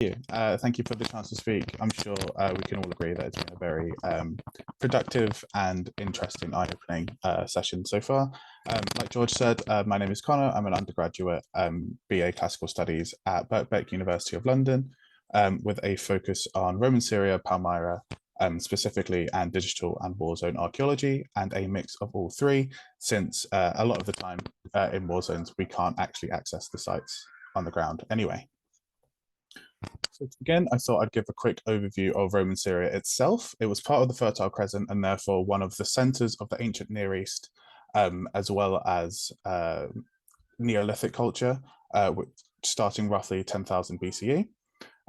Thank you for the chance to speak. I'm sure we can all agree that it's been a very productive and interesting, eye-opening session so far. Like George said, my name is Conor. I'm an undergraduate BA Classical Studies at Birkbeck University of London, with a focus on Roman Syria, Palmyra, specifically, and digital and war zone archaeology, and a mix of all three, since a lot of the time in war zones, we can't actually access the sites on the ground anyway. So to begin, I thought I'd give a quick overview of Roman Syria itself. It was part of the Fertile Crescent and therefore one of the centers of the ancient Near East, as well as Neolithic culture, starting roughly 10,000 BCE.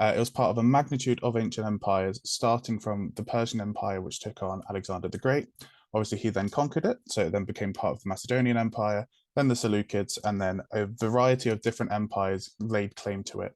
It was part of a magnitude of ancient empires, starting from the Persian Empire, which took on Alexander the Great. Obviously, he then conquered it, so it then became part of the Macedonian Empire, then the Seleucids, and then a variety of different empires laid claim to it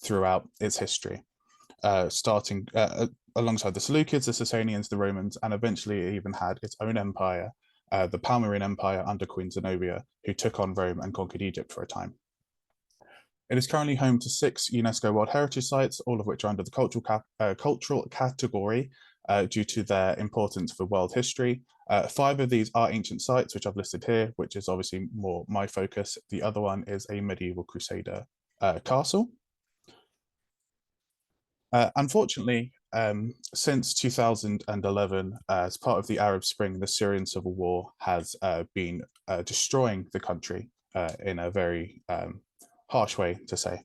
throughout its history, starting alongside the Seleucids, the Sasanians, the Romans, and eventually it even had its own empire, the Palmyrene Empire under Queen Zenobia, who took on Rome and conquered Egypt for a time. It is currently home to 6 UNESCO World Heritage Sites, all of which are under the cultural category due to their importance for world history. 5 of these are ancient sites, which I've listed here, which is obviously more my focus. The other one is a medieval Crusader castle. Unfortunately, since 2011, as part of the Arab Spring, the Syrian civil war has been destroying the country in a very harsh way, to say.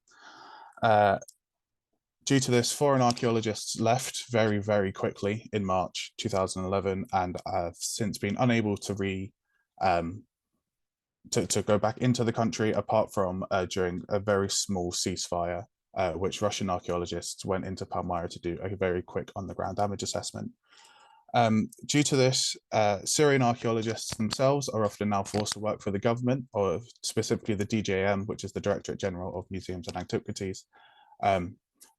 Due to this, foreign archaeologists left very, very quickly in March 2011 and have since been unable to to go back into the country, apart from during a very small ceasefire, which Russian archaeologists went into Palmyra to do a very quick on-the-ground damage assessment. Due to this, Syrian archaeologists themselves are often now forced to work for the government, or specifically the DJM, which is the Directorate General of Museums and Antiquities,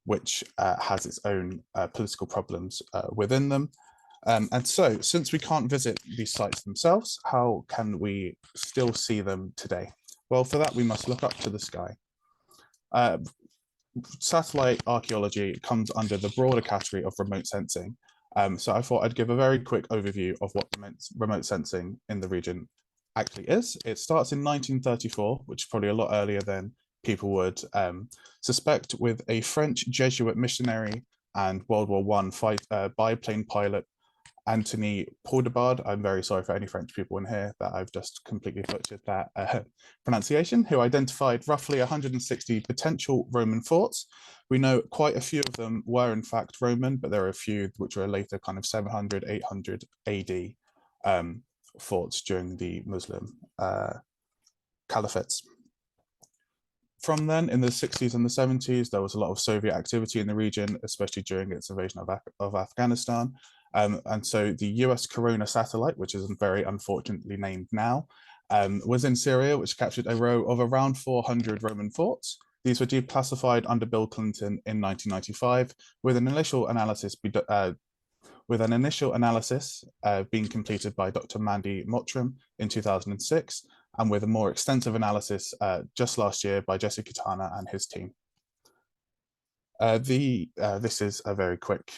which has its own political problems within them. And so, since we can't visit these sites themselves, how can we still see them today? Well, for that, we must look up to the sky. Satellite archaeology comes under the broader category of remote sensing. So I thought I'd give a very quick overview of what remote sensing in the region actually is. It starts in 1934, which is probably a lot earlier than people would suspect, with a French Jesuit missionary and World War I biplane pilot, Anthony Paudebard. I'm very sorry for any French people in here that I've just completely butchered that pronunciation, who identified roughly 160 potential Roman forts. We know quite a few of them were in fact Roman, but there are a few which were later kind of 700, 800 AD forts during the Muslim caliphates. From then, in the 60s and the 70s, there was a lot of Soviet activity in the region, especially during its invasion of Afghanistan. And so the US Corona satellite, which is very unfortunately named now, was in Syria, which captured a row of around 400 Roman forts. These were declassified under Bill Clinton in 1995, with an initial analysis being completed by Dr. Mandy Mottram in 2006, and with a more extensive analysis just last year by Jesse Kitana and his team. This is a very quick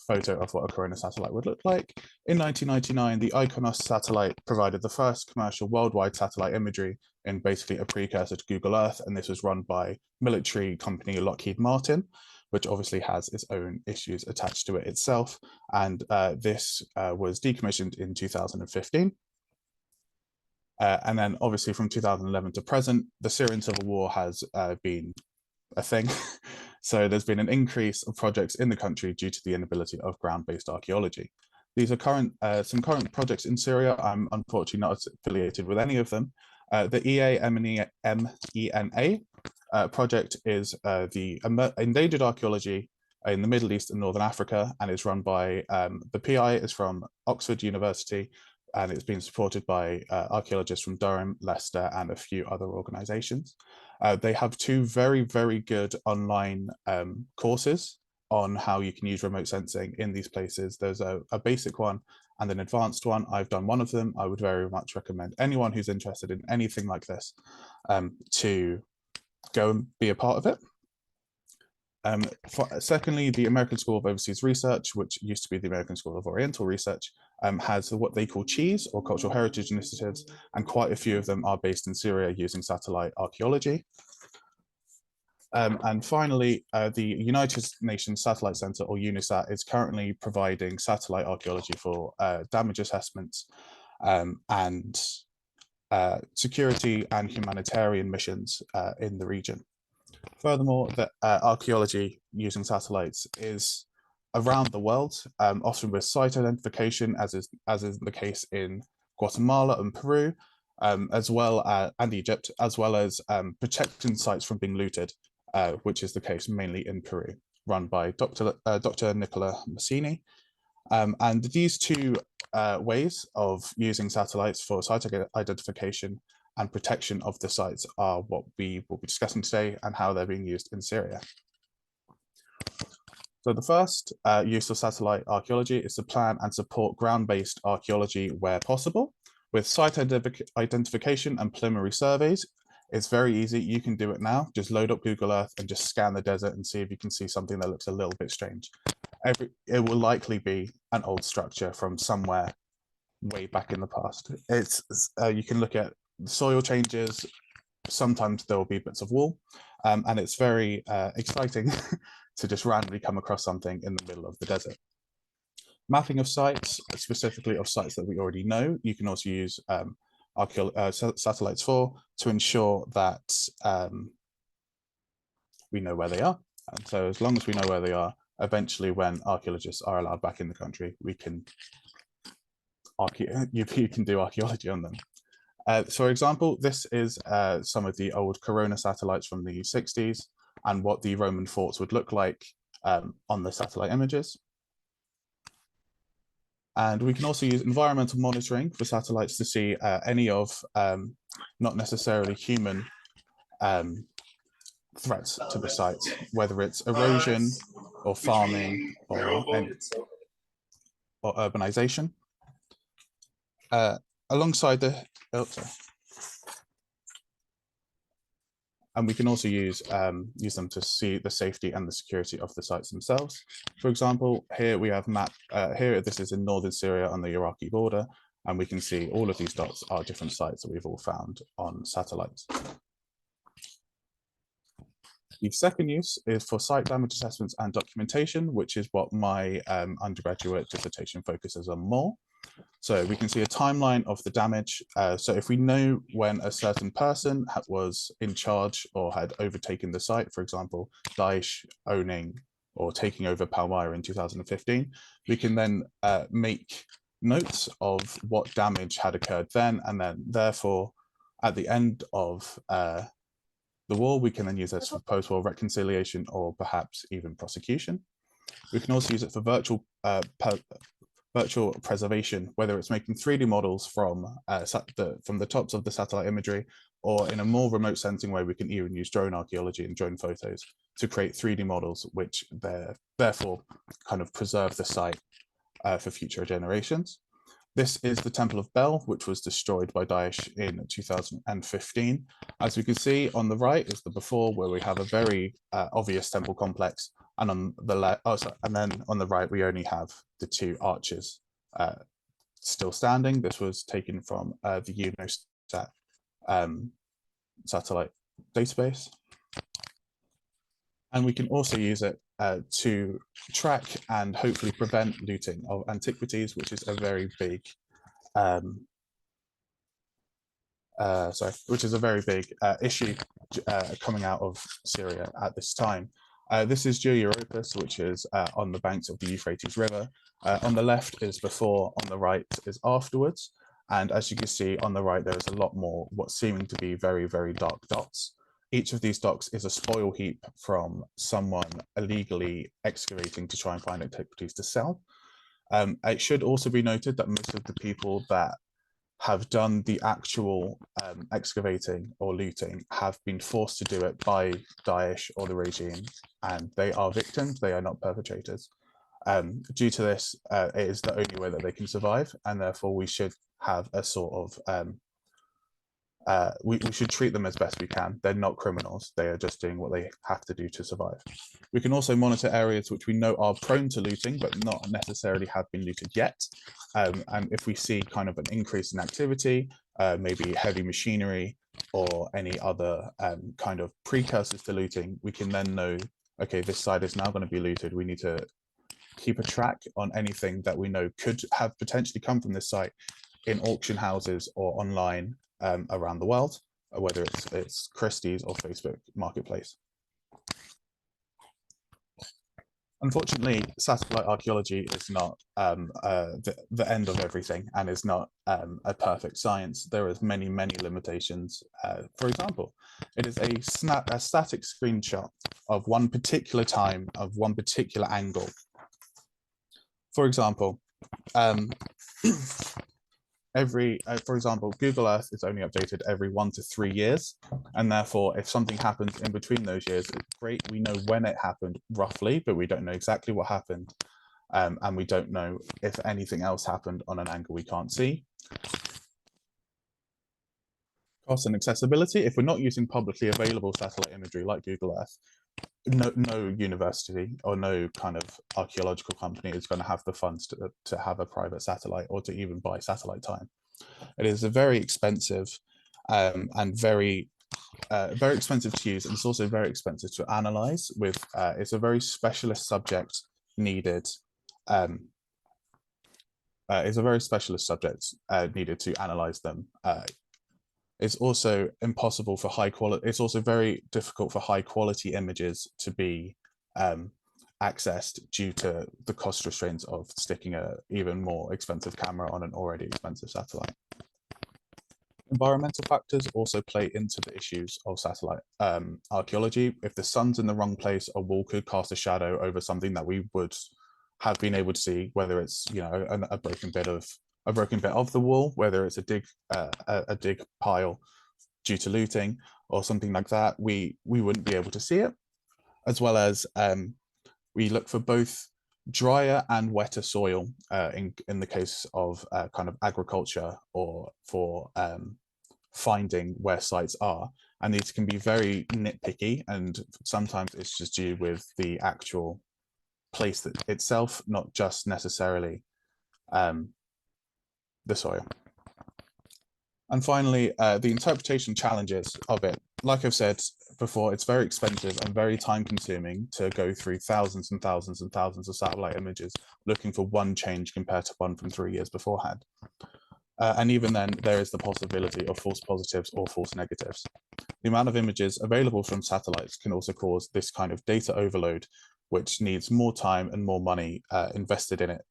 photo of what a Corona satellite would look like. In 1999, the Iconos satellite provided the first commercial worldwide satellite imagery in basically a precursor to Google Earth, and this was run by military company Lockheed Martin, which obviously has its own issues attached to it itself. And this was decommissioned in 2015. And then obviously from 2011 to present, the Syrian civil war has been a thing. So there's been an increase of projects in the country due to the inability of ground-based archaeology. These are some current projects in Syria. I'm unfortunately not affiliated with any of them. The EAMENA project is the endangered archaeology in the Middle East and Northern Africa, and is run by, the PI is from Oxford University, and it's been supported by archaeologists from Durham, Leicester, and a few other organizations. They have 2 very, very good online courses on how you can use remote sensing in these places. There's a basic one and an advanced one. I've done one of them. I would very much recommend anyone who's interested in anything like this to go and be a part of it. Secondly, the American School of Overseas Research, which used to be the American School of Oriental Research, has what they call CHIS, or Cultural Heritage Initiatives, and quite a few of them are based in Syria using satellite archaeology. And finally, the United Nations Satellite Center, or UNISAT, is currently providing satellite archaeology for damage assessments and security and humanitarian missions in the region. Furthermore, the archaeology using satellites is around the world, often with site identification, as is the case in Guatemala and Peru, as well and Egypt, as well as protecting sites from being looted, which is the case mainly in Peru, run by Dr. Nicola Massini. And these two ways of using satellites for site identification and protection of the sites are what we will be discussing today and how they're being used in Syria. So the first use of satellite archaeology is to plan and support ground-based archaeology where possible. With site identification and preliminary surveys, it's very easy. You can do it now. Just load up Google Earth and just scan the desert and see if you can see something that looks a little bit strange. It will likely be an old structure from somewhere way back in the past. You can look at the soil changes. Sometimes there will be bits of wall, and it's very exciting to just randomly come across something in the middle of the desert. Mapping of sites, specifically of sites that we already know, you can also use satellites for to ensure that we know where they are. And so as long as we know where they are, eventually when archaeologists are allowed back in the country, we can you can do archaeology on them. So for example, this is some of the old Corona satellites from the 60s and what the Roman forts would look like on the satellite images. And we can also use environmental monitoring for satellites to see any of not necessarily human threats to the site, whether it's erosion or farming or urbanization. Alongside the, and we can also use them to see the safety and the security of the sites themselves. For example, here we have this is in northern Syria on the Iraqi border, and we can see all of these dots are different sites that we've all found on satellites. The second use is for site damage assessments and documentation, which is what my undergraduate dissertation focuses on more. So we can see a timeline of the damage. So if we know when a certain person was in charge or had overtaken the site, for example, Daesh owning or taking over Palmyra in 2015, we can then make notes of what damage had occurred then, and then therefore at the end of the war, we can then use this for post-war reconciliation or perhaps even prosecution. We can also use it for virtual preservation, whether it's making 3D models from the tops of the satellite imagery, or in a more remote sensing way, we can even use drone archaeology and drone photos to create 3D models, which therefore kind of preserve the site for future generations. This is the Temple of Bel, which was destroyed by Daesh in 2015. As we can see on the right is the before, where we have a very obvious temple complex, and on the left, and then on the right, we only have the two arches still standing. This was taken from the UNOSAT satellite database. And we can also use it to track and hopefully prevent looting of antiquities, which is a very big, issue coming out of Syria at this time. This is Dura-Europos, which is on the banks of the Euphrates River. On the left is before, on the right is afterwards. And as you can see on the right, there's a lot more what's seeming to be very, very dark dots. Each of these docks is a spoil heap from someone illegally excavating to try and find antiquities to sell. It should also be noted that most of the people that have done the actual excavating or looting have been forced to do it by Daesh or the regime, and they are victims, they are not perpetrators. Due to this, it is the only way that they can survive, and therefore we should have a sort of we should treat them as best we can. They're not criminals. They are just doing what they have to do to survive. We can also monitor areas which we know are prone to looting, but not necessarily have been looted yet. And if we see kind of an increase in activity, maybe heavy machinery or any other kind of precursors to looting, we can then know, okay, this side is now going to be looted. We need to keep a track on anything that we know could have potentially come from this site in auction houses or online around the world, whether it's Christie's or Facebook Marketplace. Unfortunately, satellite archaeology is not the end of everything and is not a perfect science. There is many limitations. For example, it is a static screenshot of one particular time, of one particular angle. For example, for example, Google Earth is only updated every 1 to 3 years. And therefore, if something happens in between those years, it's great. We know when it happened roughly, but we don't know exactly what happened. And we don't know if anything else happened on an angle we can't see. Cost and accessibility. If we're not using publicly available satellite imagery like Google Earth, no university or no kind of archaeological company is going to have the funds to have a private satellite or to even buy satellite time. It is a very expensive and very expensive to use, and it's also very expensive to analyze. It's a very specialist subject needed. It's a very specialist subject needed to analyze them. It's also impossible for high quality. It's also very difficult for high quality images to be accessed due to the cost restraints of sticking an even more expensive camera on an already expensive satellite. Environmental factors also play into the issues of satellite archaeology. If the sun's in the wrong place, a wall could cast a shadow over something that we would have been able to see, whether it's a broken bit of the wall, whether it's a dig pile due to looting or something like that, we wouldn't be able to see it. As well as we look for both drier and wetter soil in the case of kind of agriculture or for finding where sites are. And these can be very nitpicky, and sometimes it's just due with the actual place itself, not just necessarily the soil. And finally, the interpretation challenges of it. Like I've said before, it's very expensive and very time consuming to go through thousands and thousands and thousands of satellite images looking for one change compared to one from 3 years beforehand. And even then, there is the possibility of false positives or false negatives. The amount of images available from satellites can also cause this kind of data overload, which needs more time and more money invested in it.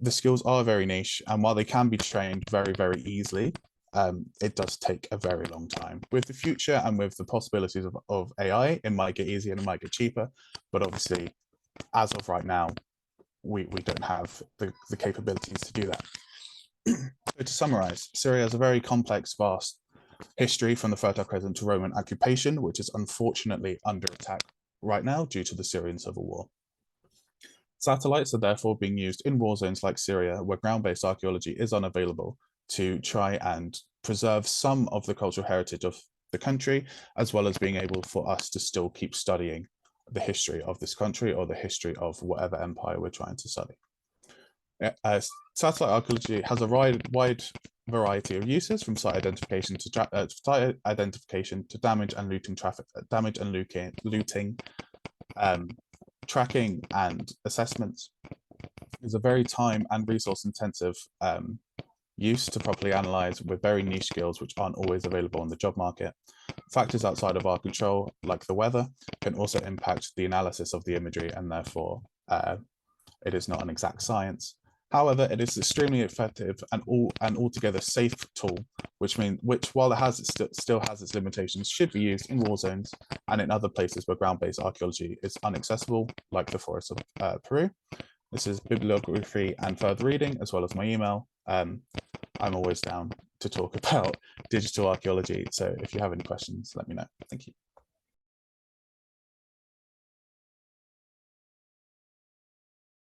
The skills are very niche, and while they can be trained very easily, it does take a very long time. With the future and with the possibilities of AI, it might get easier and it might get cheaper, but obviously, as of right now, we don't have the capabilities to do that. So to summarize, Syria has a very complex, vast history from the Fertile Crescent to Roman occupation, which is unfortunately under attack right now due to the Syrian civil war. Satellites are therefore being used in war zones like Syria, where ground-based archaeology is unavailable, to try and preserve some of the cultural heritage of the country, as well as being able for us to still keep studying the history of this country or the history of whatever empire we're trying to study. Satellite archaeology has a wide variety of uses, from site identification to damage and looting, tracking and assessments. It's a very time and resource intensive use to properly analyze with very niche skills which aren't always available on the job market. Factors outside of our control, like the weather, can also impact the analysis of the imagery, and therefore it is not an exact science. However, it is extremely effective and altogether safe tool, which while it still has its limitations, should be used in war zones and in other places where ground-based archaeology is inaccessible, like the forests of Peru. This is bibliography and further reading, as well as my email. I'm always down to talk about digital archaeology, so if you have any questions, let me know. Thank you.